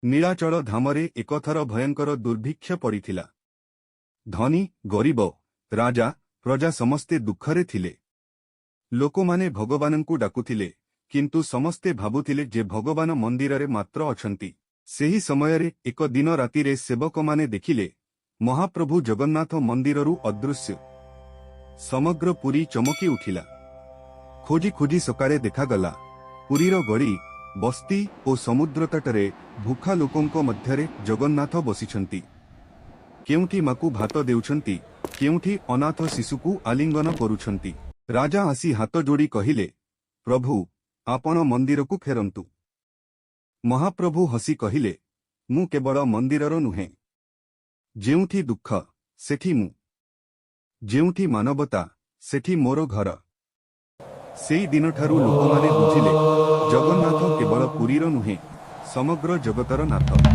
ନୀଳାଚଳ ଧାମରେ ଏକଥର ଭୟଙ୍କର ଦୁର୍ଭିକ୍ଷ ପଡ଼ିଥିଲା। ଧନୀ ଗରିବ ରାଜା ପ୍ରଜା ସମସ୍ତେ ଦୁଃଖରେ ଥିଲେ। ଲୋକମାନେ ଭଗବାନଙ୍କୁ ଡାକୁଥିଲେ, କିନ୍ତୁ ସମସ୍ତେ ଭାବୁଥିଲେ ଯେ ଭଗବାନ ମନ୍ଦିରରେ ମାତ୍ର ଅଛନ୍ତି। ସେହି ସମୟରେ ଏକ ଦିନ ରାତିରେ ସେବକମାନେ ଦେଖିଲେ ମହାପ୍ରଭୁ ଜଗନ୍ନାଥ ମନ୍ଦିରରୁ ଅଦୃଶ୍ୟ। ସମଗ୍ର ପୁରୀ ଚମକି ଉଠିଲା। ଖୋଜି ଖୋଜି ସକାଳେ ଦେଖାଗଲା ପୁରୀର ଗଳି ବସ୍ତି ଓ ସମୁଦ୍ରତଟରେ ଭୁଖା ଲୋକଙ୍କ ମଧ୍ୟରେ ଜଗନ୍ନାଥ ବସିଛନ୍ତି। କେଉଁଠି ମାକୁ ଭାତ ଦେଉଛନ୍ତି, କେଉଁଠି ଅନାଥ ଶିଶୁକୁ ଆଲିଙ୍ଗନ କରୁଛନ୍ତି। ରାଜା ଆସି ହାତ ଯୋଡ଼ି କହିଲେ, ପ୍ରଭୁ, ଆପଣ ମନ୍ଦିରକୁ ଫେରନ୍ତୁ। ମହାପ୍ରଭୁ ହସି କହିଲେ, ମୁଁ କେବଳ ମନ୍ଦିରର ନୁହେଁ। ଯେଉଁଠି ଦୁଃଖ ସେଠି ମୁଁ, ଯେଉଁଠି ମାନବତା ସେଠି ମୋର ଘର। ସେହି ଦିନଠାରୁ ଲୋକମାନେ ବୁଝିଲେ ଜଗନ୍ନାଥ କେବଳ ପୁରୀର ନୁହେଁ, ସମଗ୍ର ଜଗତର ନାଥ।